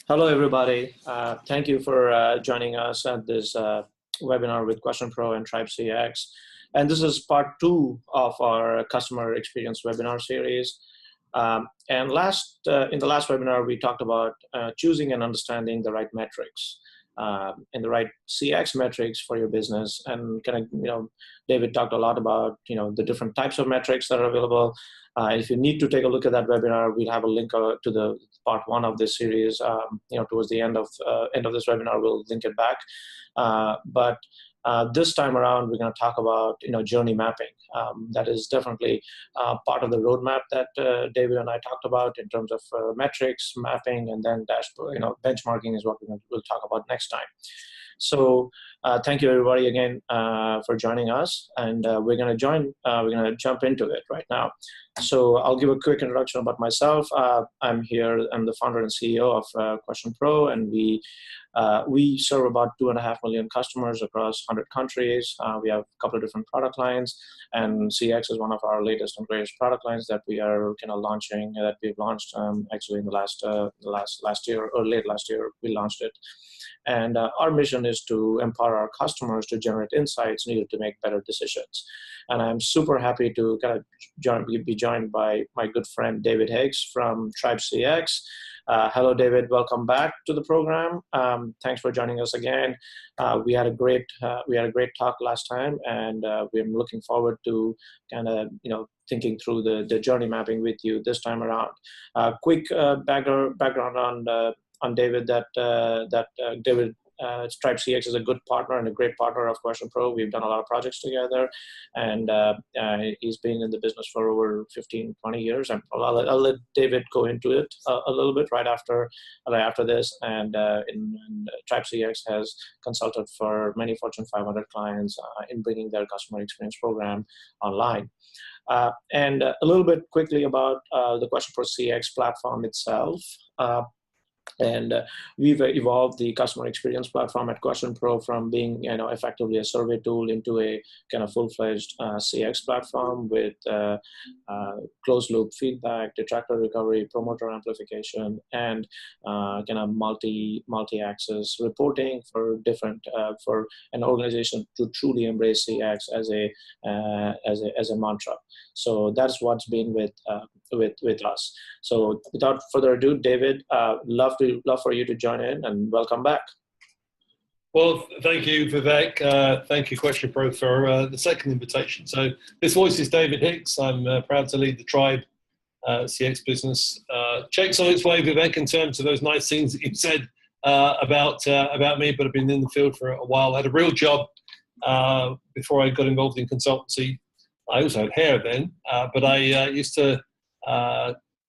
Hello, everybody. Thank you for joining us at this webinar with Question Pro and TribeCX. And this is part two of our customer experience webinar series. And in the last webinar, we talked about choosing and understanding the right metrics and the right CX metrics for your business. And David talked a lot about the different types of metrics that are available. If you need to take a look at that webinar, we'll have a link to the part one of this series. Towards the end of this webinar, we'll link it back. But this time around, we're going to talk about journey mapping. That is definitely part of the roadmap that David and I talked about in terms of metrics, mapping, and then dashboard. Benchmarking is what we'll talk about next time. So thank you everybody again for joining us, and we're going to jump into it right now. So I'll give a quick introduction about myself. I'm the founder and CEO of Question Pro, and we serve about 2.5 million customers across 100 countries. We have a couple of different product lines, and CX is one of our latest and greatest product lines that we are launching, that we've launched actually in the last year, or late last year, we launched it. And our mission is to empower our customers to generate insights needed to make better decisions. And I'm super happy to be joined by my good friend David Hicks from TribeCX. Hello, David. Welcome back to the program. Thanks for joining us again. We had a great talk last time, and we're looking forward to thinking through the journey mapping with you this time around. Quick background on David, David TribeCX is a good partner and a great partner of Question Pro. We've done a lot of projects together, and he's been in the business for over 15, 20 years. And I'll let David go into it a little bit right after this. And TribeCX has consulted for many Fortune 500 clients in bringing their customer experience program online. And a little bit quickly about the Question Pro CX platform itself. And we've evolved the customer experience platform at Question Pro from being, effectively a survey tool into a kind of full-fledged CX platform with closed-loop feedback, detractor recovery, promoter amplification, and kind of multi-access reporting for an organization to truly embrace CX as a mantra. So that's what's been with us. So without further ado, David, love for you to join in, and welcome back. Well, thank you, Vivek. Thank you, Question Pro, for the second invitation. So this voice is David Hicks. I'm proud to lead the TribeCX business. Check's on its way, Vivek, in terms of those nice things that you said about me, but I've been in the field for a while. I had a real job before I got involved in consultancy. I also had hair then, but I used to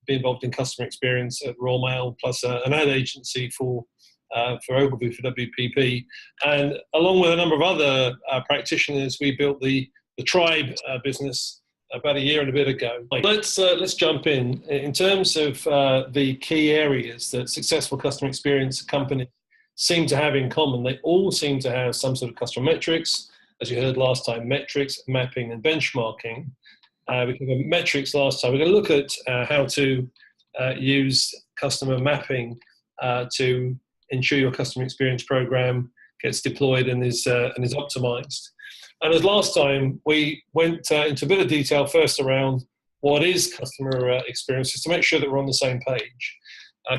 be involved in customer experience at Royal Mail, plus an ad agency for Ogilvy for WPP, and along with a number of other practitioners, we built the Tribe business about a year and a bit ago. Let's jump in. In terms of the key areas that successful customer experience companies seem to have in common, they all seem to have some sort of customer metrics. As you heard last time, metrics, mapping, and benchmarking. We covered metrics last time. We're going to look at how to use customer mapping to ensure your customer experience program gets deployed and is optimized. And as last time, we went into a bit of detail first around what is customer experience, just to make sure that we're on the same page.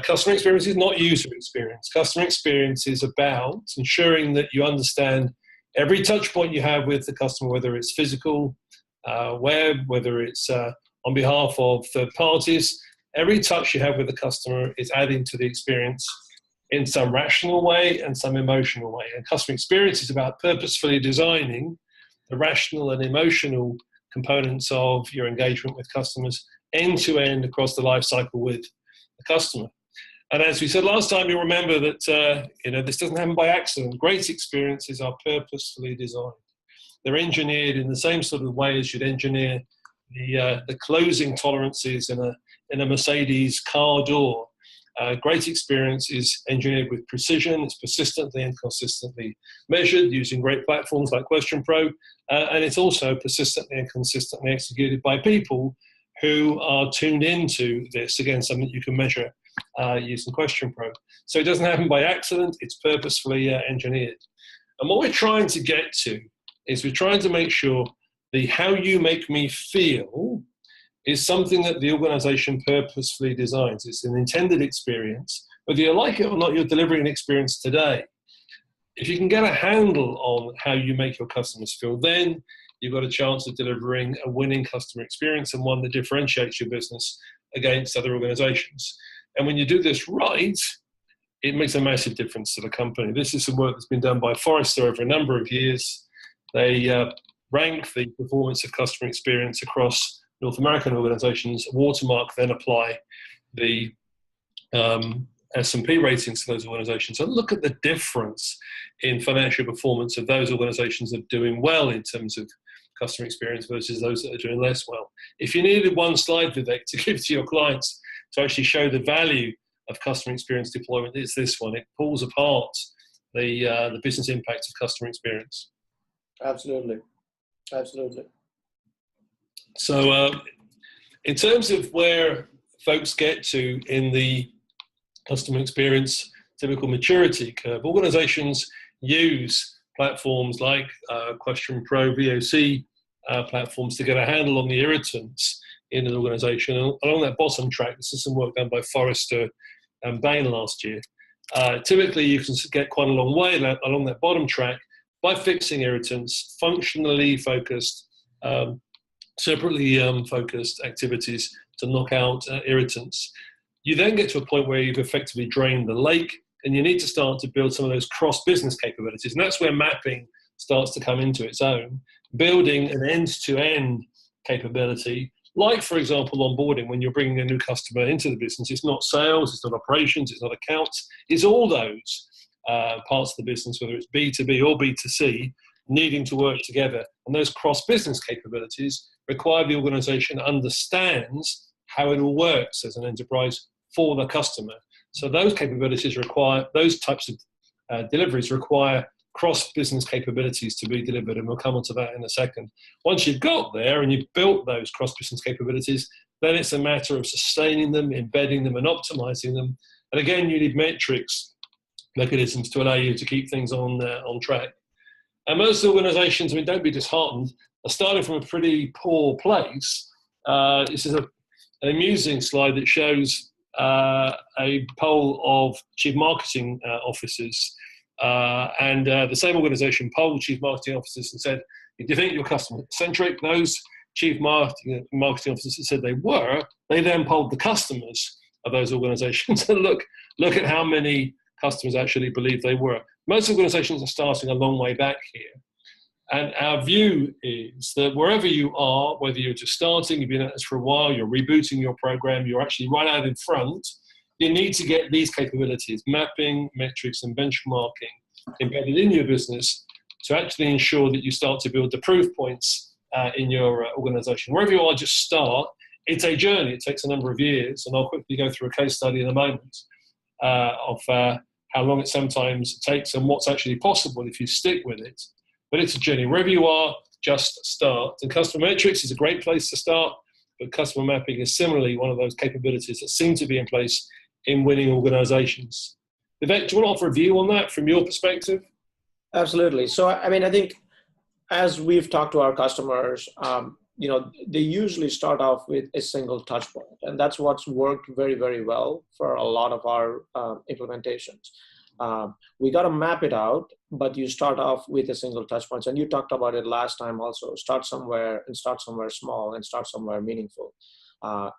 Customer experience is not user experience. Customer experience is about ensuring that you understand every touch point you have with the customer, whether it's physical, web, whether it's on behalf of third parties. Every touch you have with the customer is adding to the experience in some rational way and some emotional way. And customer experience is about purposefully designing the rational and emotional components of your engagement with customers end to end across the life cycle with the customer. And as we said last time, you'll remember that this doesn't happen by accident. Great experiences are purposefully designed. They're engineered in the same sort of way as you'd engineer the closing tolerances in a Mercedes car door. Great experience is engineered with precision. It's persistently and consistently measured using great platforms like Question Pro, and it's also persistently and consistently executed by people who are tuned into this. Again, something you can measure using Question Pro. So it doesn't happen by accident, it's purposefully engineered. And what we're trying to get to is we're trying to make sure the how you make me feel is something that the organization purposefully designs. It's an intended experience. Whether you like it or not, you're delivering an experience today. If you can get a handle on how you make your customers feel, then you've got a chance of delivering a winning customer experience and one that differentiates your business against other organizations. And when you do this right, it makes a massive difference to the company. This is some work that's been done by Forrester over a number of years. They rank the performance of customer experience across North American organizations, watermark, then apply the S&P ratings to those organizations. And look at the difference in financial performance of those organizations that are doing well in terms of customer experience versus those that are doing less well. If you needed one slide, Vivek, to give to your clients to actually show the value of customer experience deployment, it's this one. It pulls apart the business impact of customer experience. Absolutely. Absolutely. So in terms of where folks get to in the customer experience typical maturity curve, organizations use platforms like Question Pro, VOC platforms to get a handle on the irritants in an organization. And along that bottom track, this is some work done by Forrester and Bain last year. Typically, you can get quite a long way along that bottom track by fixing irritants, functionally focused, separately focused activities to knock out irritants. You then get to a point where you've effectively drained the lake, and you need to start to build some of those cross-business capabilities. And that's where mapping starts to come into its own, building an end-to-end capability, like, for example, onboarding. When you're bringing a new customer into the business, it's not sales, it's not operations, it's not accounts, it's all those parts of the business, whether it's B2B or B2C, needing to work together. And those cross-business capabilities require the organization understands how it all works as an enterprise for the customer. So those capabilities require, those types of deliveries require cross-business capabilities to be delivered, and we'll come on to that in a second. Once you've got there and you've built those cross-business capabilities, then it's a matter of sustaining them, embedding them, and optimizing them. And again, you need metrics, mechanisms to allow you to keep things on track. And most organizations, I mean, don't be disheartened, are starting from a pretty poor place. This is an amusing slide that shows a poll of chief marketing officers. And the same organization polled chief marketing officers and said, do you think you're customer-centric? Those chief marketing officers said they were. They then polled the customers of those organizations and look at how many customers actually believe they were. Most organizations are starting a long way back here. And our view is that wherever you are, whether you're just starting, you've been at this for a while, you're rebooting your program, you're actually right out in front, you need to get these capabilities, mapping, metrics, and benchmarking embedded in your business to actually ensure that you start to build the proof points in your organization. Wherever you are, just start. It's a journey. It takes a number of years, and I'll quickly go through a case study in a moment of how long it sometimes takes and what's actually possible if you stick with it. But it's a journey. Wherever you are, just start. And customer metrics is a great place to start, but customer mapping is similarly one of those capabilities that seem to be in place in winning organizations. Vivek, do you want to offer a view on that from your perspective? Absolutely. So, I mean, I think as we've talked to our customers, they usually start off with a single touch point, and that's what's worked very, very well for a lot of our implementations. We got to map it out, but you start off with a single touch point. And you talked about it last time also. Start somewhere and start somewhere small and start somewhere meaningful.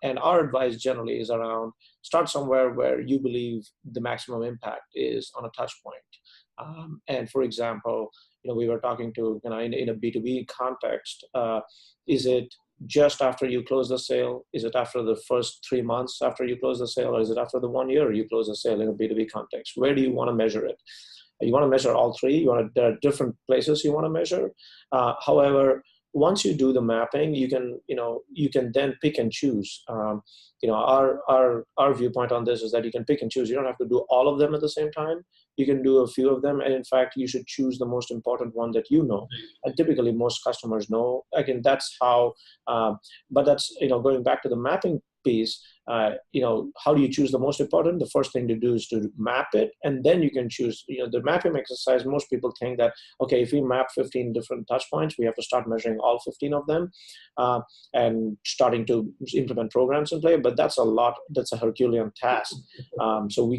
And our advice generally is around start somewhere where you believe the maximum impact is on a touch point. And for example, we were talking to, in a B2B context, is it just after you close the sale? Is it after the first 3 months after you close the sale? Or is it after the 1 year you close the sale in a B2B context? Where do you want to measure it? You want to measure all three. There are different places you want to measure. However, once you do the mapping, you can then pick and choose. Our viewpoint on this is that you can pick and choose. You don't have to do all of them at the same time. You can do a few of them, and in fact, you should choose the most important one that you know. And typically, most customers know. Again, that's how. But that's going back to the mapping piece. How do you choose the most important? The first thing to do is to map it, and then you can choose. The mapping exercise. Most people think that, okay, if we map 15 different touch points, we have to start measuring all 15 of them, and starting to implement programs in play. But that's a Herculean task. So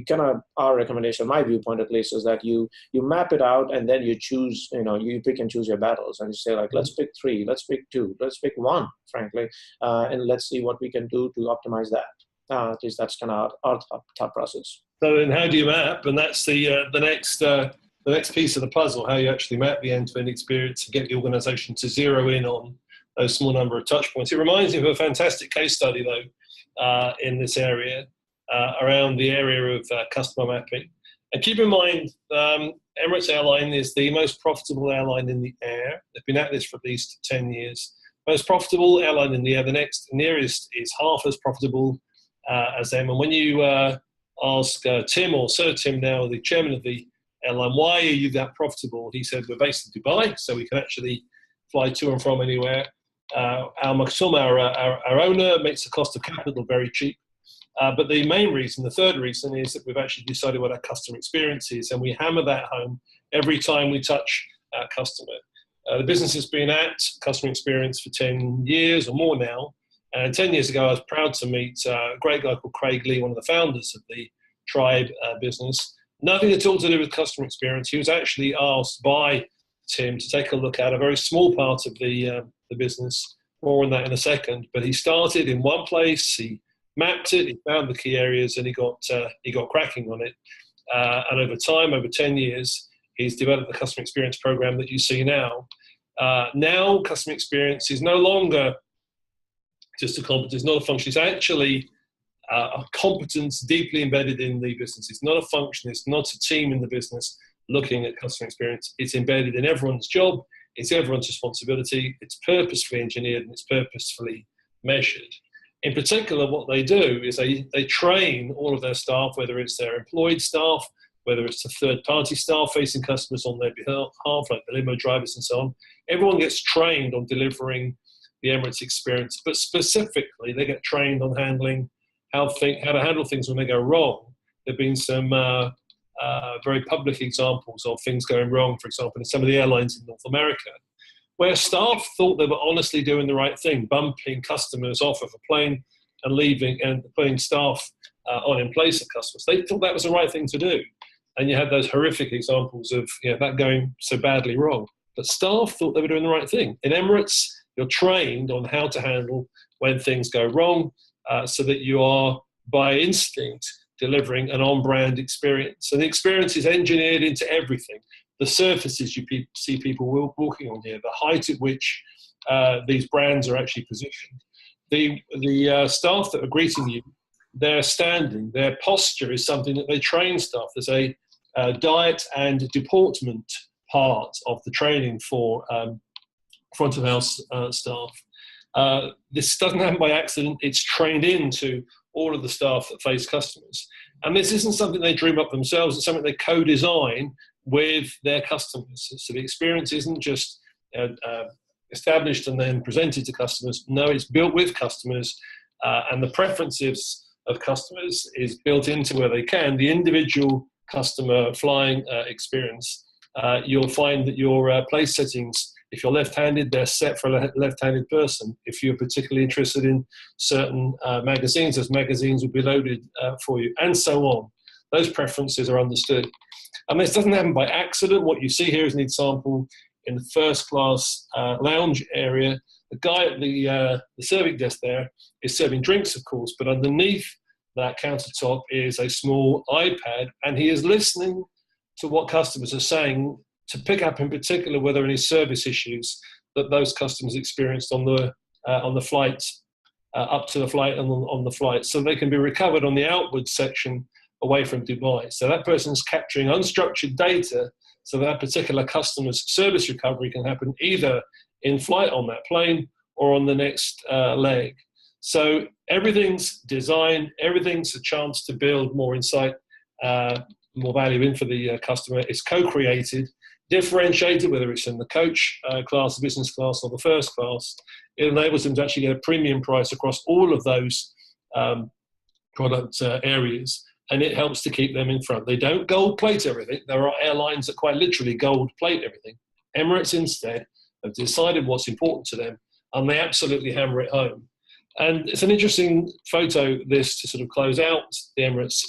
our recommendation, my viewpoint at least, is that you map it out, and then you choose. You pick and choose your battles, and you say, like, let's pick 3, let's pick 2, let's pick 1, frankly, and let's see what we can do to optimize that. At least that's kind of our thought process. So then, how do you map? And that's the next piece of the puzzle: how you actually map the end-to-end experience and get the organisation to zero in on those small number of touch points. It reminds me of a fantastic case study, though, in this area around the area of customer mapping. And keep in mind, Emirates Airline is the most profitable airline in the air. They've been at this for at least 10 years. Most profitable airline in the air. The next nearest is half as profitable as them. And when you ask Tim, or Sir Tim now, the chairman of the airline, why are you that profitable? He said, we're based in Dubai, so we can actually fly to and from anywhere. Our Maktoum, our owner, makes the cost of capital very cheap. But the main reason, the third reason, is that we've actually decided what our customer experience is, and we hammer that home every time we touch our customer. The business has been at customer experience for 10 years or more now. And 10 years ago, I was proud to meet a great guy called Craig Lee, one of the founders of the Tribe business. Nothing at all to do with customer experience. He was actually asked by Tim to take a look at a very small part of the business. More on that in a second. But he started in one place. He mapped it. He found the key areas, and he got cracking on it. And over time, over 10 years, he's developed the customer experience program that you see now. Now, customer experience is no longer just a competence, it's not a function. It's actually a competence deeply embedded in the business. It's not a function. It's not a team in the business looking at customer experience. It's embedded in everyone's job. It's everyone's responsibility. It's purposefully engineered, and it's purposefully measured. In particular, what they do is they train all of their staff, whether it's their employed staff, whether it's the third-party staff facing customers on their behalf, like the limo drivers and so on. Everyone gets trained on delivering the Emirates experience, but specifically they get trained on handling how to handle things when they go wrong. There have been some very public examples of things going wrong, for example, in some of the airlines in North America, where staff thought they were honestly doing the right thing, bumping customers off of a plane and leaving and putting staff on in place of customers. They thought that was the right thing to do. And you had those horrific examples of that going so badly wrong. But staff thought they were doing the right thing. In Emirates, you're trained on how to handle when things go wrong, so that you are, by instinct, delivering an on-brand experience. And the experience is engineered into everything. The surfaces you see people walking on here, the height at which these brands are actually positioned. The staff that are greeting you, their standing, their posture is something that they train staff. There's a diet and deportment part of the training for front of house staff. This doesn't happen by accident. It's trained into all of the staff that face customers. And this isn't something they dream up themselves. It's something they co-design with their customers. So the experience isn't just established and then presented to customers. No, it's built with customers, and the preferences of customers is built into where they can. The individual customer flying experience, you'll find that your place settings, if you're left-handed, they're set for a left-handed person. If you're particularly interested in certain magazines, those magazines will be loaded for you, and so on. Those preferences are understood. And this doesn't happen by accident. What you see here is an example in the first-class lounge area. The guy at the serving desk there is serving drinks, of course, but underneath that countertop is a small iPad, and he is listening to what customers are saying to pick up in particular whether any service issues that those customers experienced on the flight, up to the flight and on the flight, so they can be recovered on the outward section away from Dubai. So that person's capturing unstructured data so that particular customer's service recovery can happen either in flight on that plane or on the next leg. So everything's designed, everything's a chance to build more insight, more value in for the customer. It's co-created, differentiated, whether it's in the coach class, the business class, or the first class. It enables them to actually get a premium price across all of those product areas, and it helps to keep them in front. They don't gold plate everything. There are airlines that quite literally gold plate everything. Emirates instead have decided what's important to them, and they absolutely hammer it home. And it's an interesting photo, this, to sort of close out the Emirates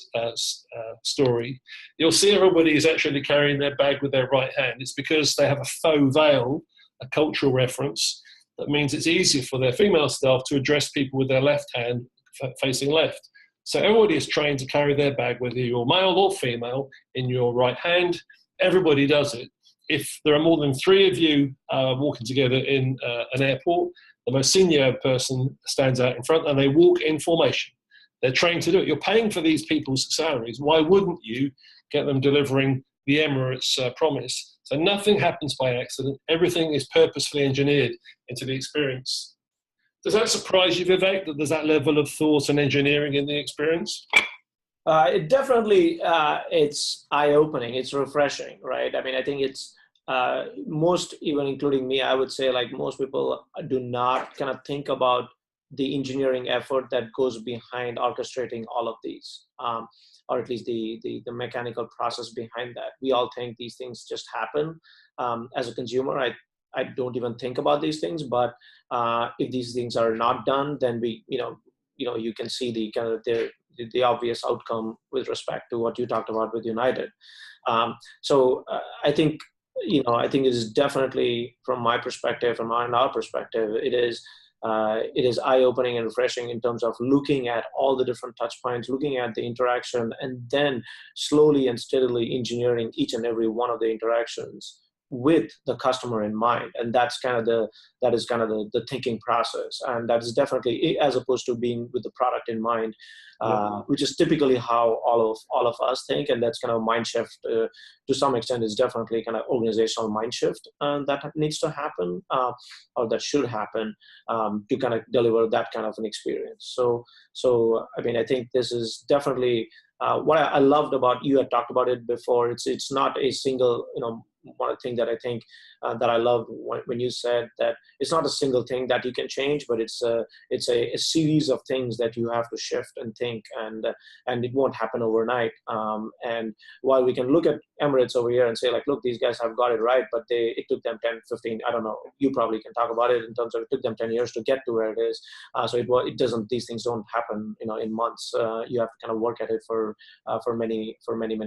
story. You'll see everybody is actually carrying their bag with their right hand. It's because they have a faux veil, a cultural reference, that means it's easier for their female staff to address people with their left hand facing left. So everybody is trained to carry their bag, whether you're male or female, in your right hand. Everybody does it. If there are more than 3 of you walking together in an airport, the most senior person stands out in front and they walk in formation. They're trained to do it. You're paying for these people's salaries. Why wouldn't you get them delivering the Emirates promise? So nothing happens by accident. Everything is purposefully engineered into the experience. Does that surprise you, Vivek, that there's that level of thought and engineering in the experience? It definitely, it's eye-opening. It's refreshing, right? I mean, I think it's, most, even including me, I would say like most people do not kind of think about the engineering effort that goes behind orchestrating all of these, or at least the mechanical process behind that. We all think these things just happen. As a consumer, I don't even think about these things, but if these things are not done, then we, you can see the kind of the obvious outcome with respect to what you talked about with United. So I think it is definitely, from my perspective, from our perspective, it is eye-opening and refreshing in terms of looking at all the different touch points, looking at the interaction, and then slowly and steadily engineering each and every one of the interactions with the customer in mind. And that is kind of the thinking process. And that is definitely, as opposed to being with the product in mind, which is typically how all of us think. And that's kind of mind shift to some extent is definitely kind of organizational mind shift that needs to happen, or that should happen, to kind of deliver that kind of an experience. So I mean, I think this is definitely what I loved about, you had talked about it before. It's not a single, one thing that I think that I loved when you said that it's not a single thing that you can change, but it's a series of things that you have to shift and think, and it won't happen overnight. And while we can look at Emirates over here and say like, look, these guys have got it right, but it took them 10, 15, I don't know, you probably can talk about it in terms of it took them 10 years to get to where it is. So it doesn't, these things don't happen, in months. You have to kind of work at it for many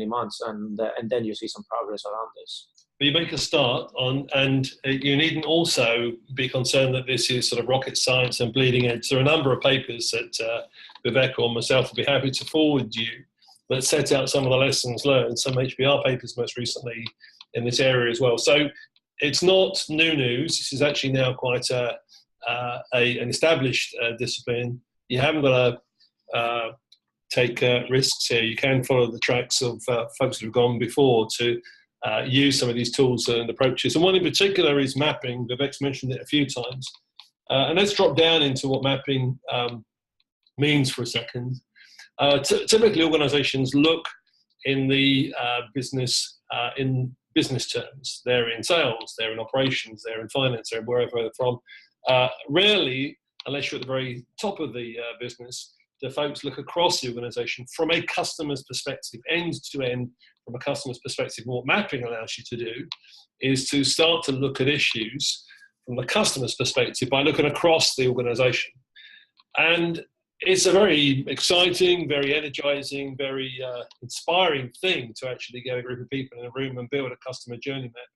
months, and then you see some progress around this. But you make a start on, and you needn't also be concerned that this is sort of rocket science and bleeding edge. There are a number of papers that Vivek or myself will be happy to forward you that set out some of the lessons learned, some HBR papers most recently in this area as well. So it's not new news. This is actually now quite an established discipline. You haven't got to take risks here. You can follow the tracks of folks who have gone before to use some of these tools and approaches. And one in particular is mapping. Vivek's mentioned it a few times. And let's drop down into what mapping means for a second. Typically, organizations look in the business terms. They're in sales, they're in operations, they're in finance, they're wherever they're from. Rarely, unless you're at the very top of the business, do folks look across the organization from a customer's perspective, end to end, from a customer's perspective. What mapping allows you to do is to start to look at issues from the customer's perspective by looking across the organization. And it's a very exciting, very energizing, very inspiring thing to actually get a group of people in a room and build a customer journey map.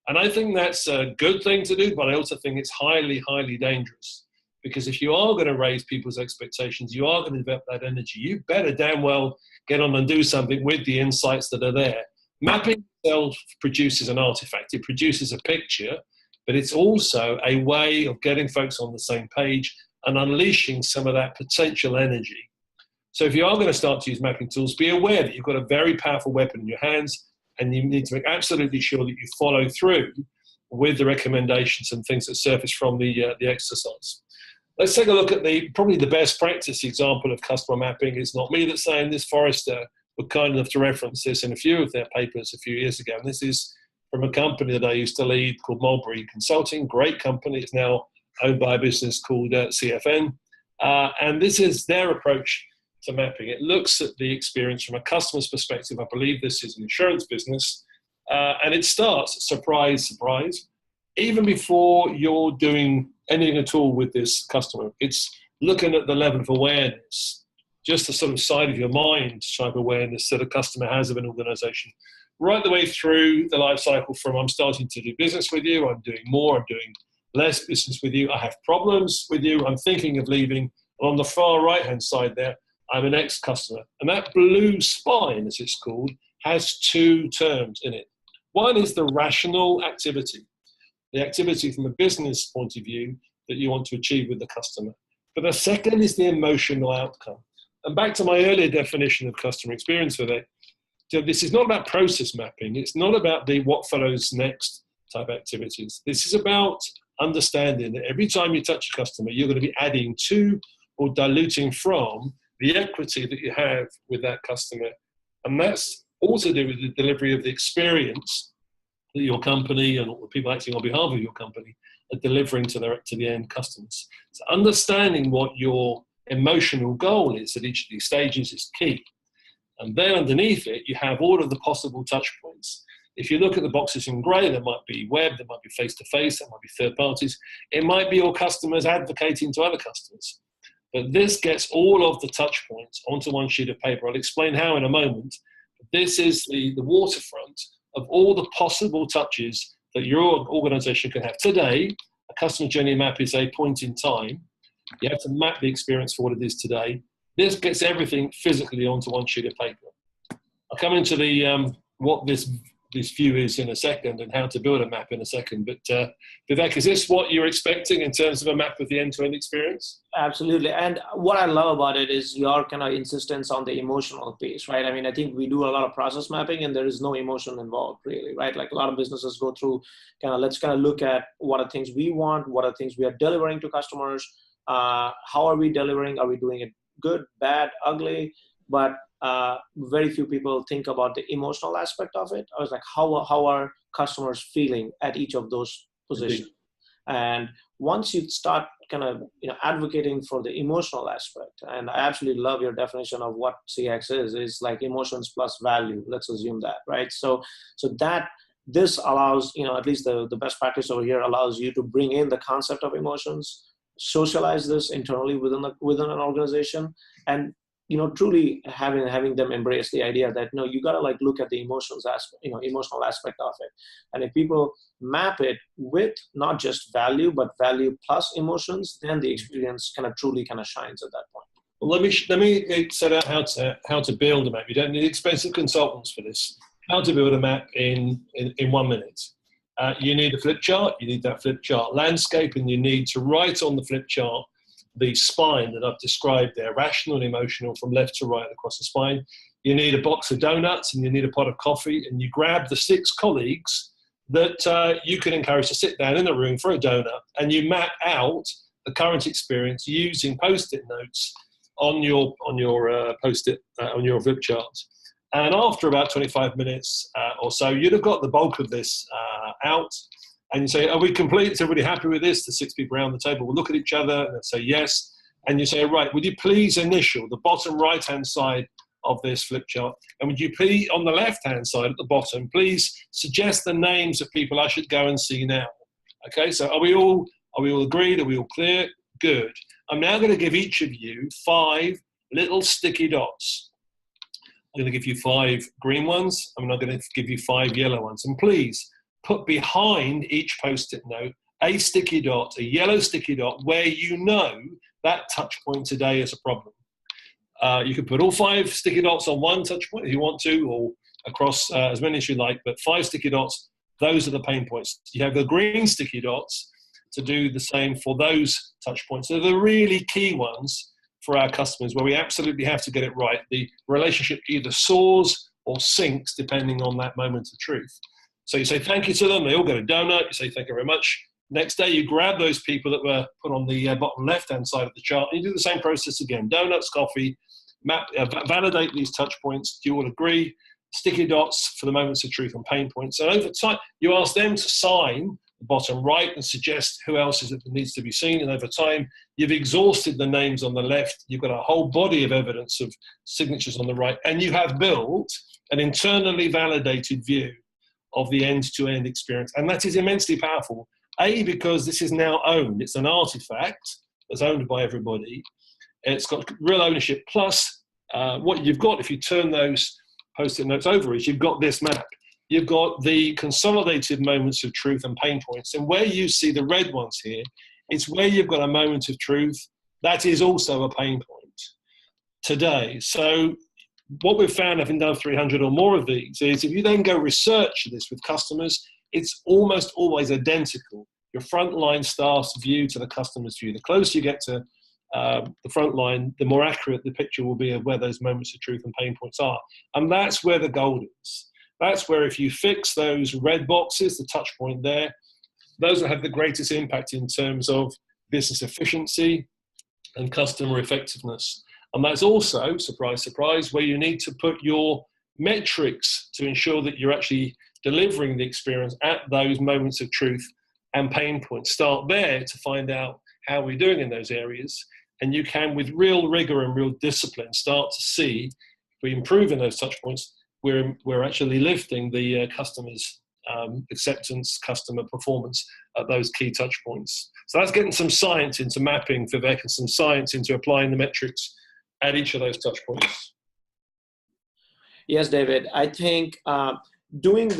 And I think that's a good thing to do, but I also think it's highly, highly dangerous. Because if you are going to raise people's expectations, you are going to develop that energy, you better damn well get on and do something with the insights that are there. Mapping itself produces an artifact. It produces a picture, but it's also a way of getting folks on the same page and unleashing some of that potential energy. So if you are going to start to use mapping tools, be aware that you've got a very powerful weapon in your hands, and you need to make absolutely sure that you follow through with the recommendations and things that surface from the exercise. Let's take a look at probably the best practice example of customer mapping. It's not me that's saying this. Forrester were kind enough to reference this in a few of their papers a few years ago. And this is from a company that I used to lead called Mulberry Consulting. Great company. It's now owned by a business called CFN. And this is their approach to mapping. It looks at the experience from a customer's perspective. I believe this is an insurance business. And it starts, surprise, surprise, even before you're doing anything at all with this customer. It's looking at the level of awareness, just the sort of side of your mind type awareness that a customer has of an organization, right the way through the life cycle from I'm starting to do business with you, I'm doing more, I'm doing less business with you, I have problems with you, I'm thinking of leaving. And on the far right-hand side there, I'm an ex-customer. And that blue spine, as it's called, has two terms in it. One is the rational activity, the activity from a business point of view that you want to achieve with the customer. But the second is the emotional outcome. And back to my earlier definition of customer experience with it, so this is not about process mapping. It's not about the what follows next type activities. This is about understanding that every time you touch a customer, you're going to be adding to or diluting from the equity that you have with that customer. And that's also to do with the delivery of the experience that your company and all the people acting on behalf of your company are delivering to the end customers. So understanding what your emotional goal is at each of these stages is key. And then underneath it, you have all of the possible touch points. If you look at the boxes in grey, there might be web, there might be face-to-face, there might be third parties. It might be your customers advocating to other customers. But this gets all of the touch points onto one sheet of paper. I'll explain how in a moment. This is the waterfront of all the possible touches that your organization can have. Today, a customer journey map is a point in time. You have to map the experience for what it is today. This gets everything physically onto one sheet of paper. I'll come into the what this view is in a second and how to build a map in a second. But Vivek, is this what you're expecting in terms of a map of the end-to-end experience? Absolutely. And what I love about it is your kind of insistence on the emotional piece, right? I mean, I think we do a lot of process mapping and there is no emotion involved really, right? Like a lot of businesses go through let's look at what are things we want, what are things we are delivering to customers, how are we delivering, are we doing it good, bad, ugly? But very few people think about the emotional aspect of it. I was like, how are customers feeling at each of those positions? And once you start advocating for the emotional aspect, and I absolutely love your definition of what CX is like emotions plus value. Let's assume that, right? So that this allows, at least the best practice over here allows you to bring in the concept of emotions, socialize this internally within an organization, and truly having them embrace the idea that no, you got to look at the emotional aspect of it. And if people map it with not just value but value plus emotions, then the experience truly shines at that point. Well, let me set out how to build a map. You don't need expensive consultants for this. How to build a map in 1 minute. You need a flip chart. You need that flip chart landscape, and you need to write on the flip chart the spine that I've described there, rational and emotional from left to right across the spine. You need a box of donuts and you need a pot of coffee, and you grab the 6 colleagues that you can encourage to sit down in the room for a donut, and you map out the current experience using post-it notes on your flip chart. And after about 25 minutes or so, you'd have got the bulk of this out. And you say, are we complete? Is everybody happy with this? The 6 people around the table will look at each other and they'll say yes. And you say, right, would you please initial the bottom right-hand side of this flip chart? And would you please, on the left-hand side at the bottom, please suggest the names of people I should go and see now? Okay, so are we all agreed? Are we all clear? Good. I'm now going to give each of you 5 little sticky dots. I'm going to give you 5 green ones. I'm not going to give you 5 yellow ones. And please, put behind each post-it note a sticky dot, a yellow sticky dot, where you know that touch point today is a problem. You can put all 5 sticky dots on one touch point if you want to, or across as many as you like, but 5 sticky dots, those are the pain points. You have the green sticky dots to do the same for those touch points. They're the really key ones for our customers where we absolutely have to get it right. The relationship either soars or sinks depending on that moment of truth. So you say thank you to them. They all get a donut. You say thank you very much. Next day, you grab those people that were put on the bottom left-hand side of the chart, and you do the same process again. Donuts, coffee, validate these touch points. Do you all agree? Sticky dots for the moments of truth and pain points. And over time, you ask them to sign the bottom right and suggest who else is it that needs to be seen. And over time, you've exhausted the names on the left. You've got a whole body of evidence of signatures on the right. And you have built an internally validated view of the end-to-end experience. And that is immensely powerful. A, because this is now owned. It's an artifact that's owned by everybody. It's got real ownership. Plus, what you've got, if you turn those Post-it notes over, is you've got this map. You've got the consolidated moments of truth and pain points. And where you see the red ones here, it's where you've got a moment of truth. That is also a pain point today. So what we've found, having done 300 or more of these, is if you then go research this with customers, it's almost always identical. Your frontline staff's view to the customer's view. The closer you get to the front line, the more accurate the picture will be of where those moments of truth and pain points are. And that's where the gold is. That's where if you fix those red boxes, the touch point there, those will have the greatest impact in terms of business efficiency and customer effectiveness. And that's also, surprise, surprise, where you need to put your metrics to ensure that you're actually delivering the experience at those moments of truth and pain points. Start there to find out how we're doing in those areas. And you can, with real rigor and real discipline, start to see if we improve in those touch points, we're actually lifting the customer's acceptance, customer performance at those key touch points. So that's getting some science into mapping, Vivek, and some science into applying the metrics at each of those touch points. Yes, David. I think going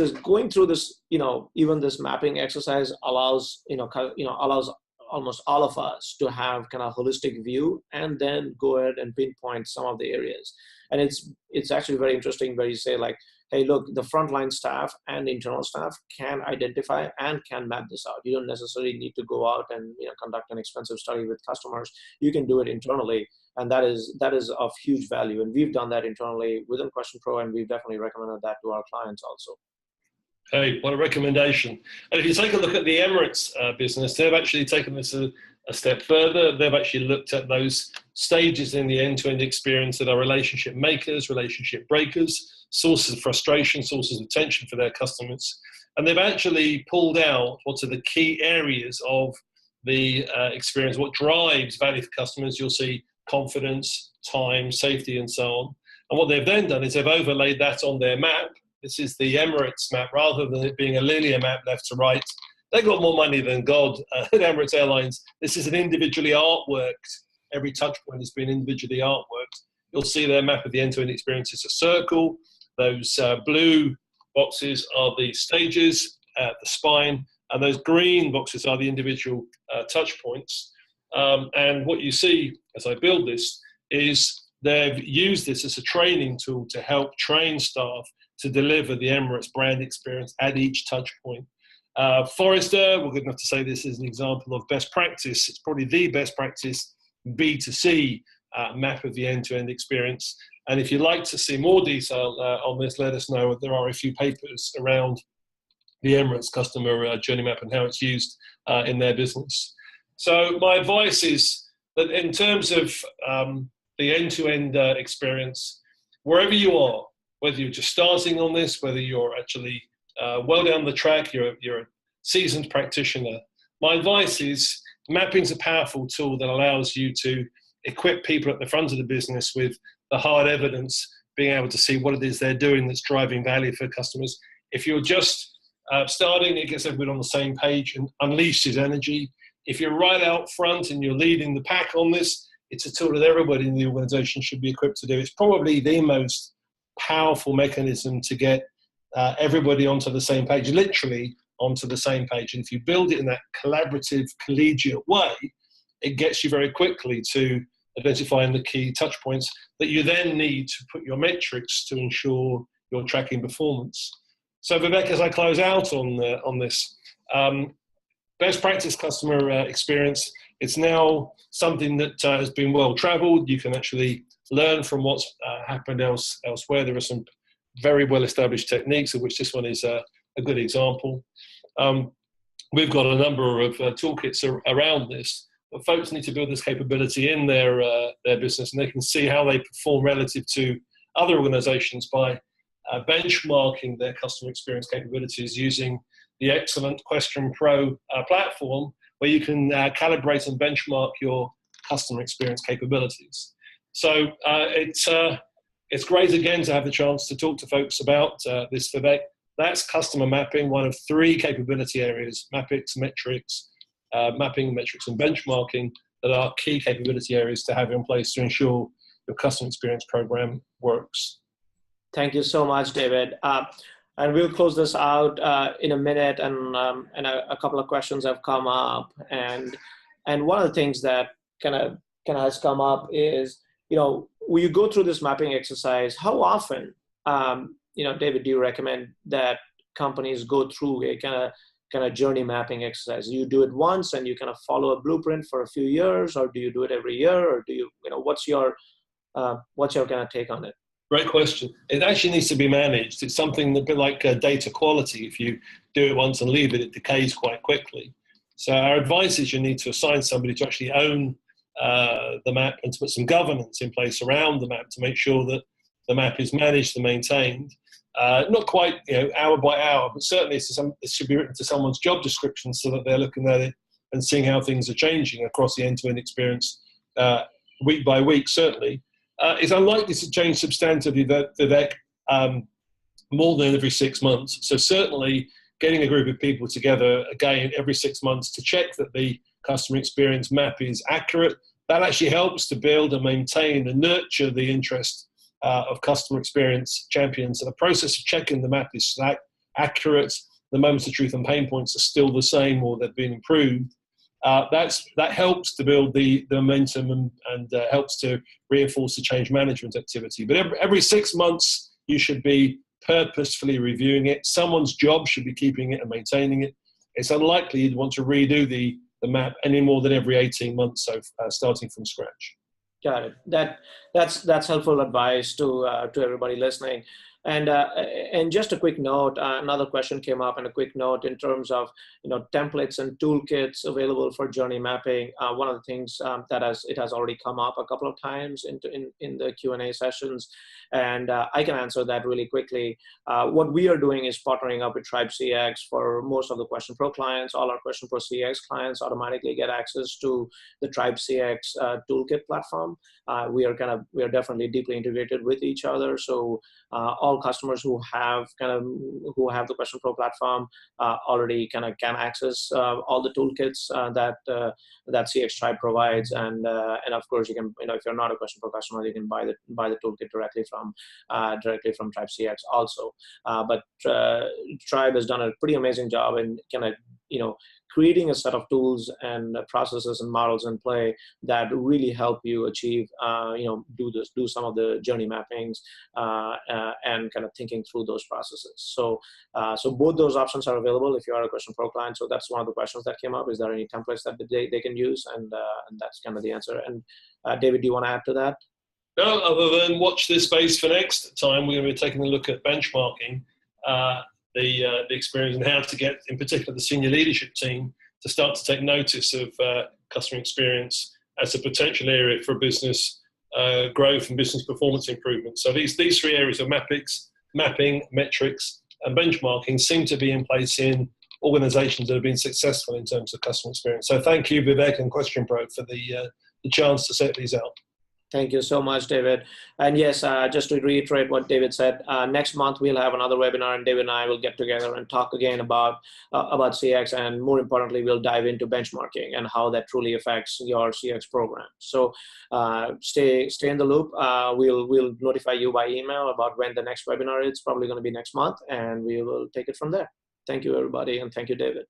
through this, even this mapping exercise allows, allows almost all of us to have kind of holistic view and then go ahead and pinpoint some of the areas. And it's actually very interesting where you say like, hey, look, the frontline staff and internal staff can identify and can map this out. You don't necessarily need to go out and conduct an expensive study with customers. You can do it internally, and that is of huge value. And we've done that internally within Question Pro, and we've definitely recommended that to our clients also. Hey, what a recommendation. And if you take a look at the Emirates business, they've actually taken this a step further. They've actually looked at those stages in the end-to-end experience that are relationship makers, relationship breakers, sources of frustration, sources of tension for their customers. And they've actually pulled out what are the key areas of the experience, what drives value for customers. You'll see confidence, time, safety, and so on. And what they've then done is they've overlaid that on their map. This is the Emirates map, rather than it being a linear map left to right. They've got more money than God at Emirates Airlines. This is an individually artworked. Every touch point has been individually artworked. You'll see their map of the end-to-end experience is a circle. Those blue boxes are the stages at the spine, and those green boxes are the individual touch points. And what you see as I build this is they've used this as a training tool to help train staff to deliver the Emirates brand experience at each touch point. Forrester, we're good enough to say this is an example of best practice. It's probably the best practice B2C map of the end-to-end experience. And if you'd like to see more detail on this, let us know. There are a few papers around the Emirates customer journey map and how it's used in their business. So my advice is that in terms of the end-to-end experience, wherever you are, whether you're just starting on this, whether you're actually well down the track, you're a seasoned practitioner, my advice is mapping is a powerful tool that allows you to equip people at the front of the business with the hard evidence, being able to see what it is they're doing that's driving value for customers. If you're just starting, it gets everybody on the same page and unleashes energy. If you're right out front and you're leading the pack on this, it's a tool that everybody in the organization should be equipped to do. It's probably the most powerful mechanism to get everybody onto the same page, literally onto the same page. And if you build it in that collaborative, collegiate way, it gets you very quickly to identifying the key touch points that you then need to put your metrics to ensure you're tracking performance. So Vivek, as I close out on this, best practice customer experience, it's now something that has been well traveled. You can actually learn from what's happened elsewhere. There are some very well established techniques, of which this one is a good example. We've got a number of toolkits around this, but folks need to build this capability in their business, and they can see how they perform relative to other organizations by benchmarking their customer experience capabilities using the excellent Question Pro platform, where you can calibrate and benchmark your customer experience capabilities. So it's great again to have the chance to talk to folks about this, Vivek. That's customer mapping, one of 3 capability areas: mapping, metrics, and benchmarking, that are key capability areas to have in place to ensure your customer experience program works. Thank you so much, David. And we'll close this out in a minute, and a couple of questions have come up. And one of the things that kind of has come up is, when you go through this mapping exercise, how often, David, do you recommend that companies go through a kind of journey mapping exercise? Do you do it once and you kind of follow a blueprint for a few years, or do you do it every year, or do you, what's your kind of take on it? Great question. It actually needs to be managed. It's something a bit like data quality. If you do it once and leave it, it decays quite quickly. So our advice is you need to assign somebody to actually own the map and to put some governance in place around the map to make sure that the map is managed and maintained. Not quite hour by hour, but certainly it should be written to someone's job description so that they're looking at it and seeing how things are changing across the end-to-end experience week by week, certainly. It's unlikely to change substantively, Vivek, more than every 6 months. So certainly getting a group of people together again every 6 months to check that the customer experience map is accurate, that actually helps to build and maintain and nurture the interest of customer experience champions. So the process of checking the map is accurate, the moments of truth and pain points are still the same or they've been improved. That helps to build the momentum and helps to reinforce the change management activity. But every 6 months, you should be purposefully reviewing it. Someone's job should be keeping it and maintaining it. It's unlikely you'd want to redo the map any more than every 18 months, so starting from scratch. Got it. That's helpful advice to everybody listening. And just a quick note, another question came up, and a quick note in terms of templates and toolkits available for journey mapping. One of the things that has already come up a couple of times in the Q&A sessions, and I can answer that really quickly. What we are doing is partnering up with TribeCX for most of the Question Pro clients. All our Question Pro CX clients automatically get access to the TribeCX toolkit platform. We are definitely deeply integrated with each other. So all customers who have the Question Pro platform already can access all the toolkits that CX Tribe provides, and of course you can, if you're not a Question Pro customer, you can buy the toolkit directly from TribeCX also. But Tribe has done a pretty amazing job in creating a set of tools and processes and models in play that really help you achieve, do some of the journey mappings and kind of thinking through those processes. So both those options are available if you are a Question Pro client. So that's one of the questions that came up. Is there any templates that they can use? And that's kind of the answer. And David, do you want to add to that? No, other than watch this space for next time. We're going to be taking a look at benchmarking the experience and how to get, in particular, the senior leadership team to start to take notice of customer experience as a potential area for business growth and business performance improvement. So these 3 areas of mapping, metrics, and benchmarking seem to be in place in organizations that have been successful in terms of customer experience. So thank you, Vivek and Question Pro, for the chance to set these out. Thank you so much, David. And yes, just to reiterate what David said, next month we'll have another webinar, and David and I will get together and talk again about CX, and more importantly, we'll dive into benchmarking and how that truly affects your CX program. So stay in the loop. We'll notify you by email about when the next webinar is. It's probably going to be next month, and we will take it from there. Thank you, everybody, and thank you, David.